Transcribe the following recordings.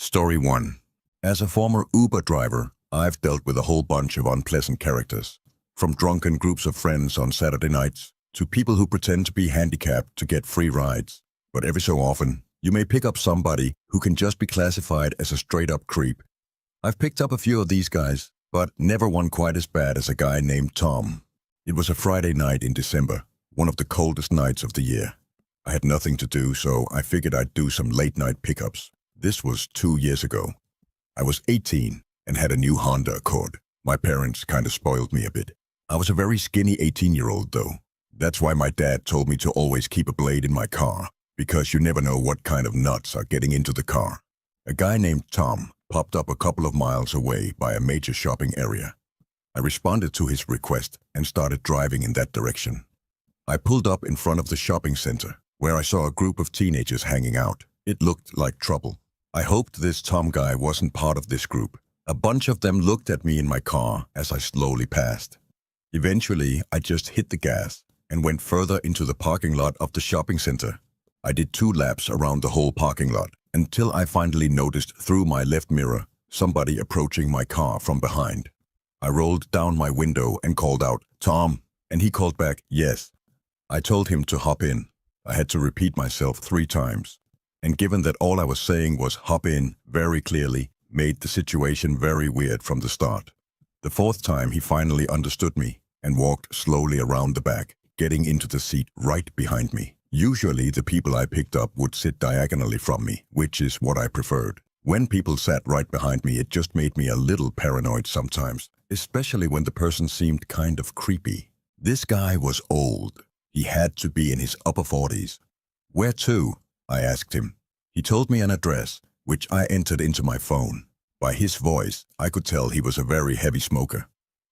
Story 1. As a former Uber driver, I've dealt with a whole bunch of unpleasant characters. From drunken groups of friends on Saturday nights, to people who pretend to be handicapped to get free rides. But every so often, you may pick up somebody who can just be classified as a straight-up creep. I've picked up a few of these guys, but never one quite as bad as a guy named Tom. It was a Friday night in December, one of the coldest nights of the year. I had nothing to do, so I figured I'd do some late-night pickups. This was 2 years ago. I was 18 and had a new Honda Accord. My parents kind of spoiled me a bit. I was a very skinny 18-year-old though. That's why my dad told me to always keep a blade in my car, because you never know what kind of nuts are getting into the car. A guy named Tom popped up a couple of miles away by a major shopping area. I responded to his request and started driving in that direction. I pulled up in front of the shopping center, where I saw a group of teenagers hanging out. It looked like trouble. I hoped this Tom guy wasn't part of this group. A bunch of them looked at me in my car as I slowly passed. Eventually, I just hit the gas and went further into the parking lot of the shopping center. I did 2 laps around the whole parking lot until I finally noticed through my left mirror somebody approaching my car from behind. I rolled down my window and called out, "Tom," and he called back, "Yes." I told him to hop in. I had to repeat myself 3 times. And given that all I was saying was hop in very clearly, made the situation very weird from the start. The 4th time he finally understood me and walked slowly around the back, getting into the seat right behind me. Usually the people I picked up would sit diagonally from me, which is what I preferred. When people sat right behind me, it just made me a little paranoid sometimes, especially when the person seemed kind of creepy. This guy was old. He had to be in his upper 40s. "Where to?" I asked him. He told me an address, which I entered into my phone. By his voice, I could tell he was a very heavy smoker.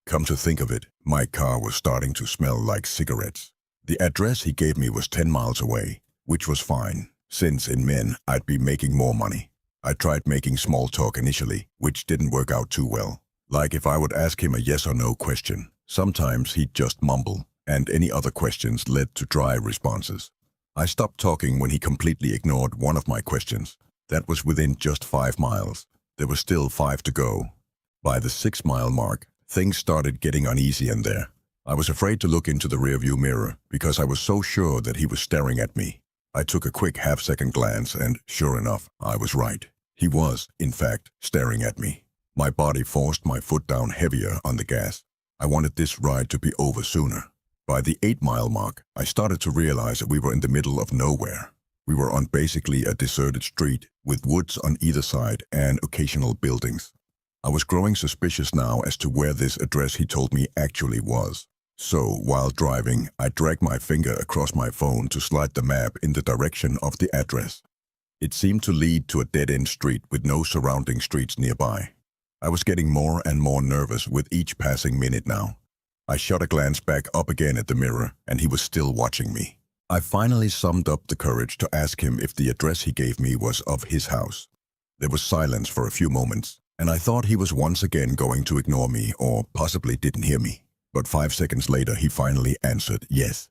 Come to think of it, my car was starting to smell like cigarettes. The address he gave me was 10 miles away, which was fine, since in men I'd be making more money. I tried making small talk initially, which didn't work out too well. Like if I would ask him a yes or no question, sometimes he'd just mumble, and any other questions led to dry responses. I stopped talking when he completely ignored one of my questions. That was within just 5 miles. There was still 5 to go. By the 6-mile mark, things started getting uneasy in there. I was afraid to look into the rearview mirror because I was so sure that he was staring at me. I took a quick half-second glance and, sure enough, I was right. He was, in fact, staring at me. My body forced my foot down heavier on the gas. I wanted this ride to be over sooner. By the 8-mile mark, I started to realize that we were in the middle of nowhere. We were on basically a deserted street with woods on either side and occasional buildings. I was growing suspicious now as to where this address he told me actually was. So, while driving, I dragged my finger across my phone to slide the map in the direction of the address. It seemed to lead to a dead-end street with no surrounding streets nearby. I was getting more and more nervous with each passing minute now. I shot a glance back up again at the mirror, and he was still watching me. I finally summoned up the courage to ask him if the address he gave me was of his house. There was silence for a few moments, and I thought he was once again going to ignore me or possibly didn't hear me. But 5 seconds later, he finally answered yes.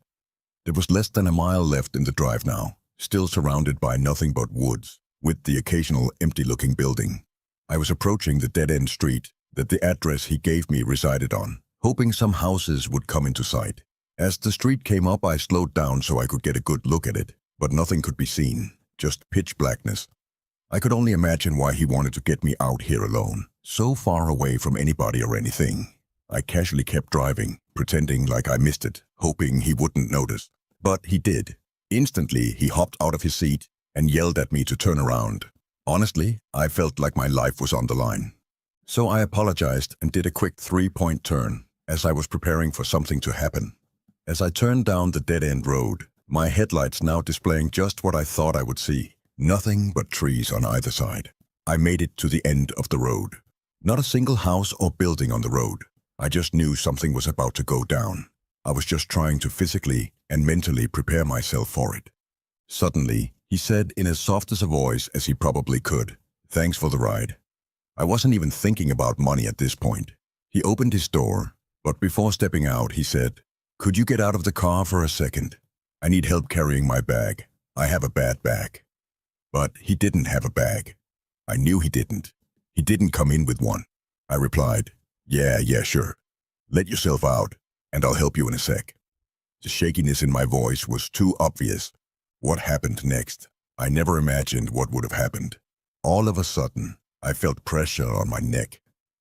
There was less than a mile left in the drive now, still surrounded by nothing but woods, with the occasional empty-looking building. I was approaching the dead-end street that the address he gave me resided on, hoping some houses would come into sight. As the street came up, I slowed down so I could get a good look at it, but nothing could be seen, just pitch blackness. I could only imagine why he wanted to get me out here alone, so far away from anybody or anything. I casually kept driving, pretending like I missed it, hoping he wouldn't notice. But he did. Instantly, he hopped out of his seat and yelled at me to turn around. Honestly, I felt like my life was on the line. So I apologized and did a quick 3-point turn, as I was preparing for something to happen. As I turned down the dead-end road, my headlights now displaying just what I thought I would see. Nothing but trees on either side. I made it to the end of the road. Not a single house or building on the road. I just knew something was about to go down. I was just trying to physically and mentally prepare myself for it. Suddenly, he said in as soft as a voice as he probably could, "Thanks for the ride." I wasn't even thinking about money at this point. He opened his door, but before stepping out, he said, "Could you get out of the car for a second? I need help carrying my bag. I have a bad back." But he didn't have a bag. I knew he didn't. He didn't come in with one. I replied, yeah, sure. Let yourself out, and I'll help you in a sec. The shakiness in my voice was too obvious. What happened next? I never imagined what would have happened. All of a sudden, I felt pressure on my neck.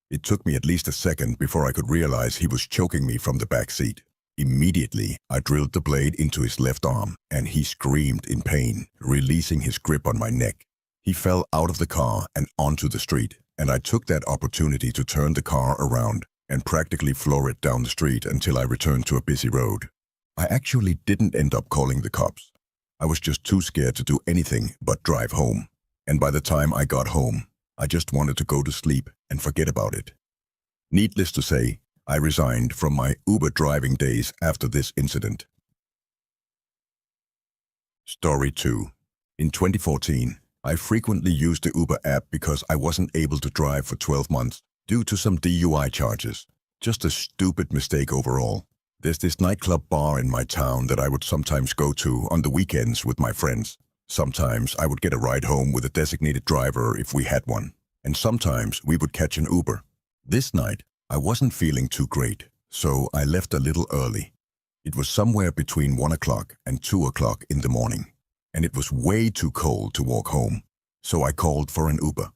It took me at least a second before I could realize he was choking me from the back seat. Immediately, I drilled the blade into his left arm, and he screamed in pain, releasing his grip on my neck. He fell out of the car and onto the street, and I took that opportunity to turn the car around and practically floor it down the street until I returned to a busy road. I actually didn't end up calling the cops. I was just too scared to do anything but drive home. And by the time I got home, I just wanted to go to sleep and forget about it. Needless to say, I resigned from my Uber driving days after this incident. Story 2. In 2014, I frequently used the Uber app because I wasn't able to drive for 12 months due to some DUI charges. Just a stupid mistake overall. There's this nightclub bar in my town that I would sometimes go to on the weekends with my friends. Sometimes I would get a ride home with a designated driver if we had one, and sometimes we would catch an Uber. This night, I wasn't feeling too great, so I left a little early. It was somewhere between 1 o'clock and 2 o'clock in the morning, and it was way too cold to walk home, so I called for an Uber.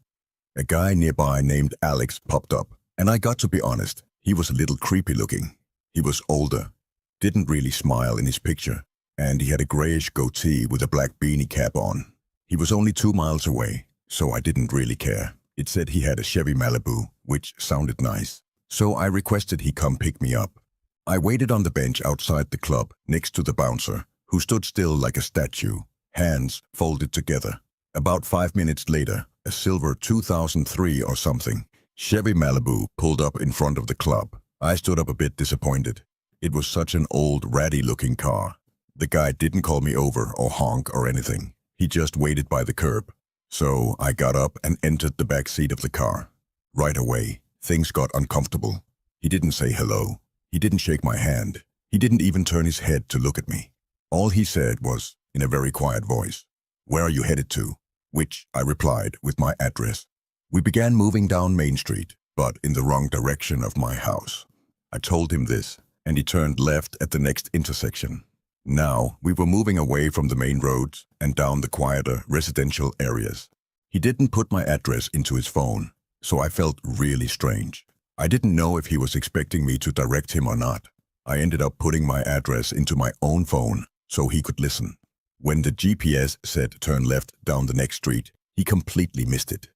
A guy nearby named Alex popped up, and I got to be honest, he was a little creepy looking. He was older, didn't really smile in his picture, and he had a grayish goatee with a black beanie cap on. He was only 2 miles away, so I didn't really care. It said he had a Chevy Malibu, which sounded nice, so I requested he come pick me up. I waited on the bench outside the club next to the bouncer, who stood still like a statue, hands folded together. About 5 minutes later, a silver 2003 or something Chevy Malibu pulled up in front of the club. I stood up a bit disappointed. It was such an old, ratty-looking car. The guy didn't call me over or honk or anything. He just waited by the curb. So I got up and entered the back seat of the car. Right away, things got uncomfortable. He didn't say hello. He didn't shake my hand. He didn't even turn his head to look at me. All he said was, in a very quiet voice, "Where are you headed to?" Which I replied with my address. We began moving down Main Street, but in the wrong direction of my house. I told him this, and he turned left at the next intersection. Now, we were moving away from the main roads and down the quieter residential areas. He didn't put my address into his phone, so I felt really strange. I didn't know if he was expecting me to direct him or not. I ended up putting my address into my own phone so he could listen. When the GPS said turn left down the next street, he completely missed it.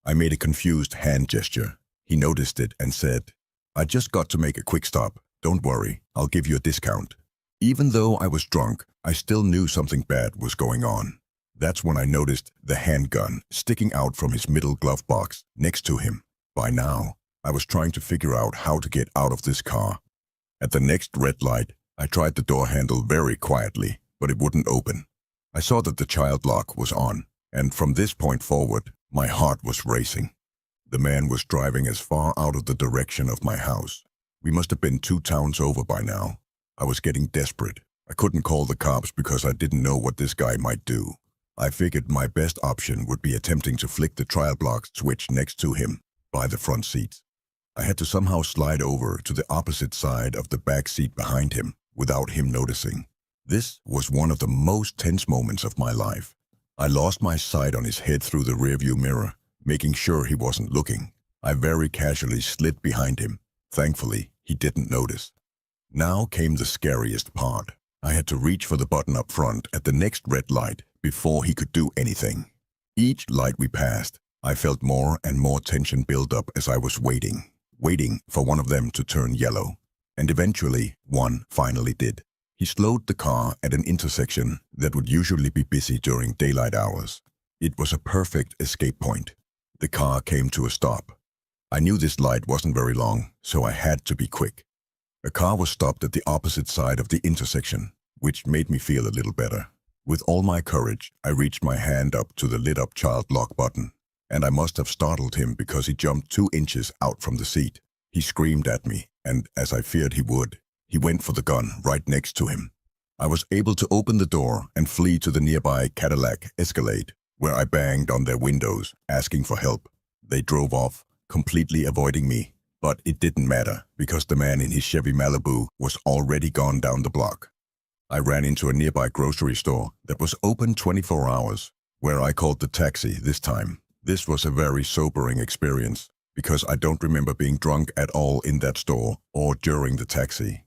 I made a confused hand gesture. He noticed it and said, "I just got to make a quick stop. Don't worry, I'll give you a discount." Even though I was drunk, I still knew something bad was going on. That's when I noticed the handgun sticking out from his middle glove box next to him. By now, I was trying to figure out how to get out of this car. At the next red light, I tried the door handle very quietly, but it wouldn't open. I saw that the child lock was on, and from this point forward, my heart was racing. The man was driving as far out of the direction of my house. We must have been 2 towns over by now. I was getting desperate. I couldn't call the cops because I didn't know what this guy might do. I figured my best option would be attempting to flick the child lock switch next to him by the front seats. I had to somehow slide over to the opposite side of the back seat behind him without him noticing. This was one of the most tense moments of my life. I lost my sight on his head through the rearview mirror, making sure he wasn't looking. I very casually slid behind him. Thankfully, he didn't notice. Now came the scariest part. I had to reach for the button up front at the next red light before he could do anything. Each light we passed, I felt more and more tension build up as I was waiting for one of them to turn yellow. And eventually, one finally did. He slowed the car at an intersection that would usually be busy during daylight hours. It was a perfect escape point. The car came to a stop. I knew this light wasn't very long, so I had to be quick. A car was stopped at the opposite side of the intersection, which made me feel a little better. With all my courage, I reached my hand up to the lit-up child lock button, and I must have startled him because he jumped 2 inches out from the seat. He screamed at me, and as I feared he would, he went for the gun right next to him. I was able to open the door and flee to the nearby Cadillac Escalade, where I banged on their windows, asking for help. They drove off, completely avoiding me. But it didn't matter, because the man in his Chevy Malibu was already gone down the block. I ran into a nearby grocery store that was open 24 hours, where I called the taxi this time. This was a very sobering experience, because I don't remember being drunk at all in that store or during the taxi.